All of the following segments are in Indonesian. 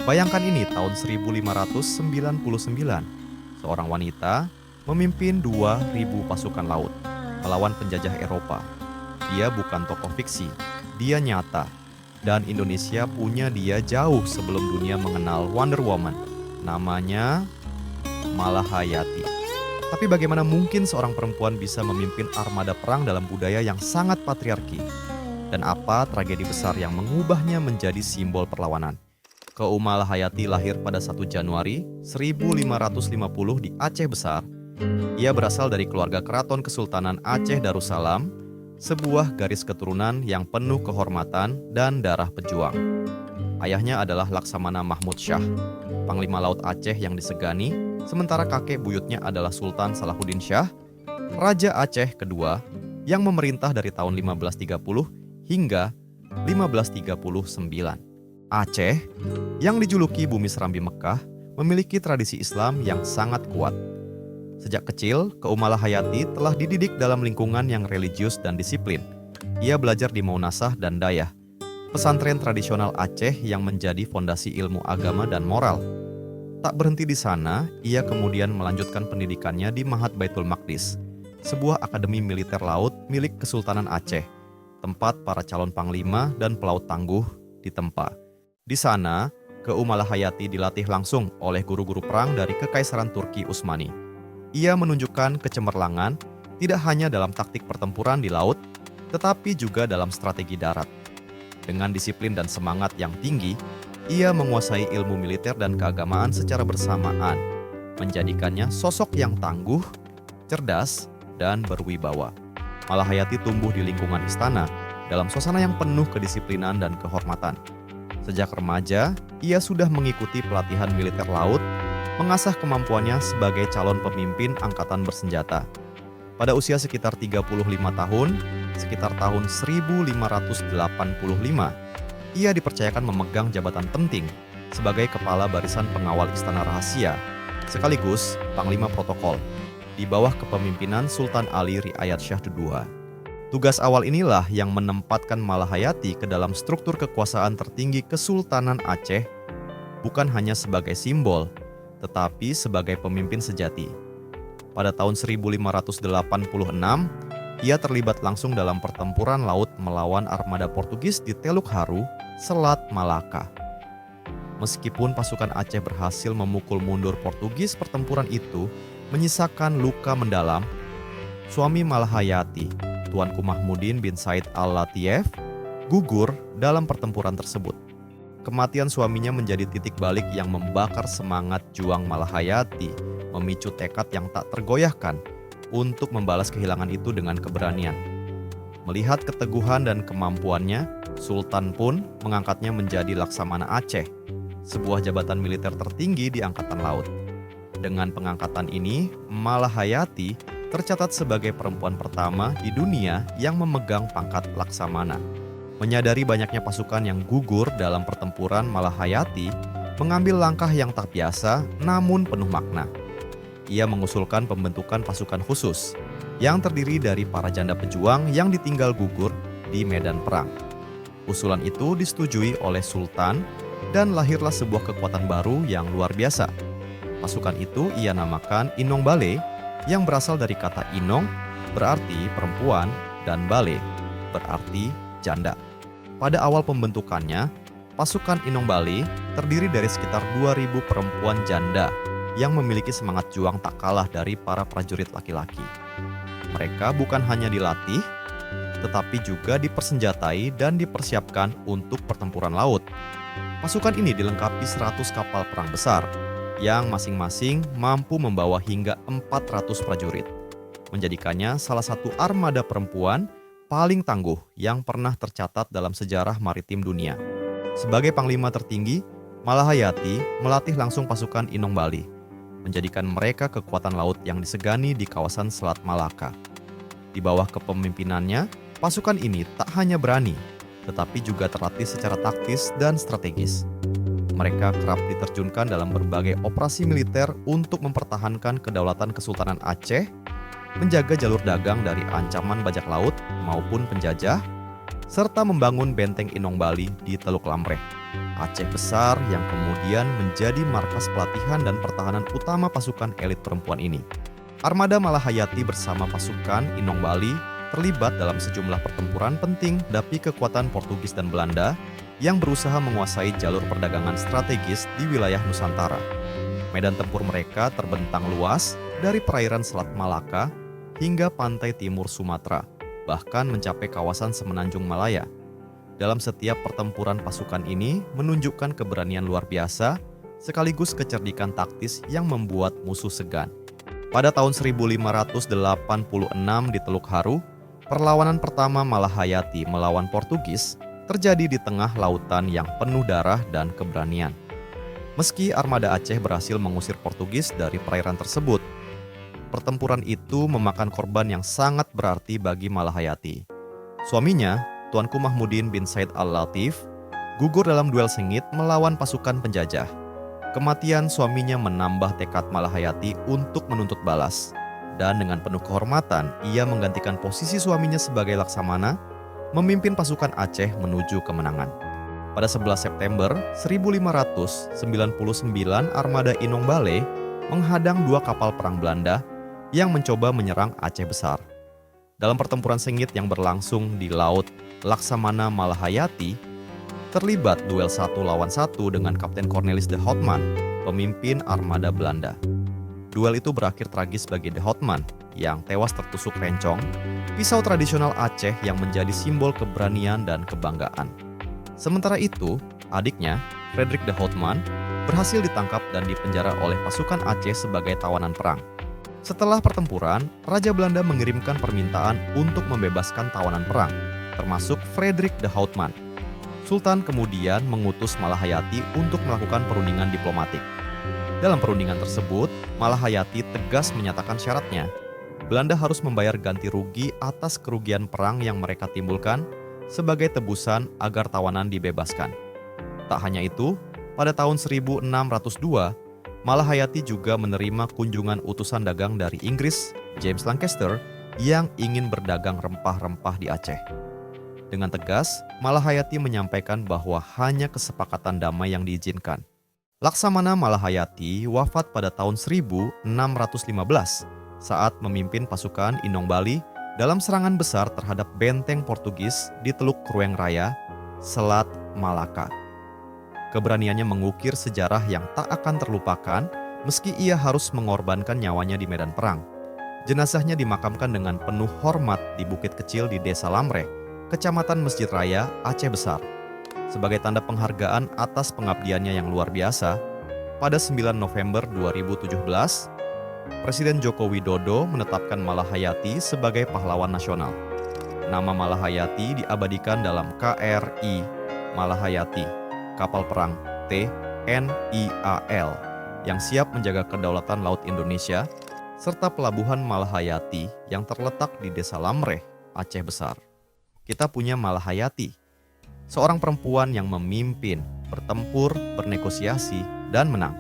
Bayangkan ini tahun 1599, seorang wanita memimpin 2.000 pasukan laut melawan penjajah Eropa. Dia bukan tokoh fiksi, dia nyata. Dan Indonesia punya dia jauh sebelum dunia mengenal Wonder Woman. Namanya Malahayati. Tapi bagaimana mungkin seorang perempuan bisa memimpin armada perang dalam budaya yang sangat patriarki? Dan apa tragedi besar yang mengubahnya menjadi simbol perlawanan? Malahayati lahir pada 1 Januari 1550 di Aceh Besar. Ia berasal dari keluarga keraton Kesultanan Aceh Darussalam, sebuah garis keturunan yang penuh kehormatan dan darah pejuang. Ayahnya adalah Laksamana Mahmud Shah, Panglima Laut Aceh yang disegani, sementara kakek buyutnya adalah Sultan Salahuddin Shah, Raja Aceh kedua yang memerintah dari tahun 1530 hingga 1539. Aceh, yang dijuluki bumi serambi Mekah, memiliki tradisi Islam yang sangat kuat. Sejak kecil, Malahayati telah dididik dalam lingkungan yang religius dan disiplin. Ia belajar di Maunasah dan Dayah, pesantren tradisional Aceh yang menjadi fondasi ilmu agama dan moral. Tak berhenti di sana, ia kemudian melanjutkan pendidikannya di Mahat Baitul Maqdis, sebuah akademi militer laut milik Kesultanan Aceh, tempat para calon panglima dan pelaut tangguh ditempa. Di sana, Malahayati dilatih langsung oleh guru-guru perang dari Kekaisaran Turki Utsmani. Ia menunjukkan kecemerlangan tidak hanya dalam taktik pertempuran di laut, tetapi juga dalam strategi darat. Dengan disiplin dan semangat yang tinggi, ia menguasai ilmu militer dan keagamaan secara bersamaan, menjadikannya sosok yang tangguh, cerdas, dan berwibawa. Malahayati tumbuh di lingkungan istana dalam suasana yang penuh kedisiplinan dan kehormatan. Sejak remaja, ia sudah mengikuti pelatihan militer laut, mengasah kemampuannya sebagai calon pemimpin angkatan bersenjata. Pada usia sekitar 35 tahun, sekitar tahun 1585, ia dipercayakan memegang jabatan penting sebagai kepala barisan pengawal istana rahasia, sekaligus panglima protokol, di bawah kepemimpinan Sultan Ali Riayat Shah II. Tugas awal inilah yang menempatkan Malahayati ke dalam struktur kekuasaan tertinggi Kesultanan Aceh, bukan hanya sebagai simbol, tetapi sebagai pemimpin sejati. Pada tahun 1586, ia terlibat langsung dalam pertempuran laut melawan armada Portugis di Teluk Haru, Selat Malaka. Meskipun pasukan Aceh berhasil memukul mundur Portugis, pertempuran itu menyisakan luka mendalam. Suami Malahayati, Tuanku Mahmudin bin Said Al-Latif, gugur dalam pertempuran tersebut. Kematian suaminya menjadi titik balik yang membakar semangat juang Malahayati, memicu tekad yang tak tergoyahkan untuk membalas kehilangan itu dengan keberanian. Melihat keteguhan dan kemampuannya, Sultan pun mengangkatnya menjadi Laksamana Aceh, sebuah jabatan militer tertinggi di Angkatan Laut. Dengan pengangkatan ini, Malahayati tercatat sebagai perempuan pertama di dunia yang memegang pangkat Laksamana. Menyadari banyaknya pasukan yang gugur dalam pertempuran, Malahayati mengambil langkah yang tak biasa namun penuh makna. Ia mengusulkan pembentukan pasukan khusus yang terdiri dari para janda pejuang yang ditinggal gugur di medan perang. Usulan itu disetujui oleh Sultan dan lahirlah sebuah kekuatan baru yang luar biasa. Pasukan itu ia namakan Inong Bale, yang berasal dari kata inong berarti perempuan dan bale berarti janda. Pada awal pembentukannya, pasukan Inong Bale terdiri dari sekitar 2.000 perempuan janda yang memiliki semangat juang tak kalah dari para prajurit laki-laki. Mereka bukan hanya dilatih, tetapi juga dipersenjatai dan dipersiapkan untuk pertempuran laut. Pasukan ini dilengkapi 100 kapal perang besar, yang masing-masing mampu membawa hingga 400 prajurit, menjadikannya salah satu armada perempuan paling tangguh yang pernah tercatat dalam sejarah maritim dunia. Sebagai panglima tertinggi, Malahayati melatih langsung pasukan Inong Bale, menjadikan mereka kekuatan laut yang disegani di kawasan Selat Malaka. Di bawah kepemimpinannya, pasukan ini tak hanya berani, tetapi juga terlatih secara taktis dan strategis. Mereka kerap diterjunkan dalam berbagai operasi militer untuk mempertahankan kedaulatan Kesultanan Aceh, menjaga jalur dagang dari ancaman bajak laut maupun penjajah, serta membangun benteng Inong Bali di Teluk Lamreh, Aceh Besar yang kemudian menjadi markas pelatihan dan pertahanan utama pasukan elit perempuan ini. Armada Malahayati bersama pasukan Inong Bali terlibat dalam sejumlah pertempuran penting menghadapi kekuatan Portugis dan Belanda yang berusaha menguasai jalur perdagangan strategis di wilayah Nusantara. Medan tempur mereka terbentang luas dari perairan Selat Malaka hingga pantai timur Sumatera, bahkan mencapai kawasan Semenanjung Malaya. Dalam setiap pertempuran pasukan ini menunjukkan keberanian luar biasa sekaligus kecerdikan taktis yang membuat musuh segan. Pada tahun 1586 di Teluk Haru, perlawanan pertama Malahayati melawan Portugis terjadi di tengah lautan yang penuh darah dan keberanian. Meski armada Aceh berhasil mengusir Portugis dari perairan tersebut, pertempuran itu memakan korban yang sangat berarti bagi Malahayati. Suaminya, Tuanku Mahmudin bin Said Al-Latif, gugur dalam duel sengit melawan pasukan penjajah. Kematian suaminya menambah tekad Malahayati untuk menuntut balas. Dan dengan penuh kehormatan, ia menggantikan posisi suaminya sebagai Laksamana, memimpin pasukan Aceh menuju kemenangan. Pada 11 September 1599, armada Inong Bale menghadang dua kapal perang Belanda yang mencoba menyerang Aceh Besar. Dalam pertempuran sengit yang berlangsung di laut, Laksamana Malahayati terlibat duel 1 lawan 1 dengan Kapten Cornelis de Houtman, pemimpin armada Belanda. Duel itu berakhir tragis bagi de Houtman yang tewas tertusuk rencong, pisau tradisional Aceh yang menjadi simbol keberanian dan kebanggaan. Sementara itu, adiknya, Frederik de Houtman, berhasil ditangkap dan dipenjara oleh pasukan Aceh sebagai tawanan perang. Setelah pertempuran, Raja Belanda mengirimkan permintaan untuk membebaskan tawanan perang, termasuk Frederik de Houtman. Sultan kemudian mengutus Malahayati untuk melakukan perundingan diplomatik. Dalam perundingan tersebut, Malahayati tegas menyatakan syaratnya. Belanda harus membayar ganti rugi atas kerugian perang yang mereka timbulkan sebagai tebusan agar tawanan dibebaskan. Tak hanya itu, pada tahun 1602, Malahayati juga menerima kunjungan utusan dagang dari Inggris, James Lancaster, yang ingin berdagang rempah-rempah di Aceh. Dengan tegas, Malahayati menyampaikan bahwa hanya kesepakatan damai yang diizinkan. Laksamana Malahayati wafat pada tahun 1615 saat memimpin pasukan Inong Bali dalam serangan besar terhadap benteng Portugis di Teluk Krueng Raya, Selat Malaka. Keberaniannya mengukir sejarah yang tak akan terlupakan meski ia harus mengorbankan nyawanya di medan perang. Jenazahnya dimakamkan dengan penuh hormat di bukit kecil di Desa Lamreh, Kecamatan Masjid Raya, Aceh Besar. Sebagai tanda penghargaan atas pengabdiannya yang luar biasa, pada 9 November 2017, Presiden Joko Widodo menetapkan Malahayati sebagai pahlawan nasional. Nama Malahayati diabadikan dalam KRI Malahayati, kapal perang TNIAL, yang siap menjaga kedaulatan Laut Indonesia, serta pelabuhan Malahayati yang terletak di Desa Lamreh, Aceh Besar. Kita punya Malahayati, seorang perempuan yang memimpin, bertempur, bernegosiasi, dan menang.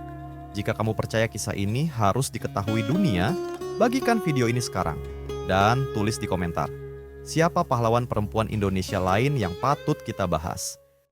Jika kamu percaya kisah ini harus diketahui dunia, bagikan video ini sekarang. Dan tulis di komentar, siapa pahlawan perempuan Indonesia lain yang patut kita bahas.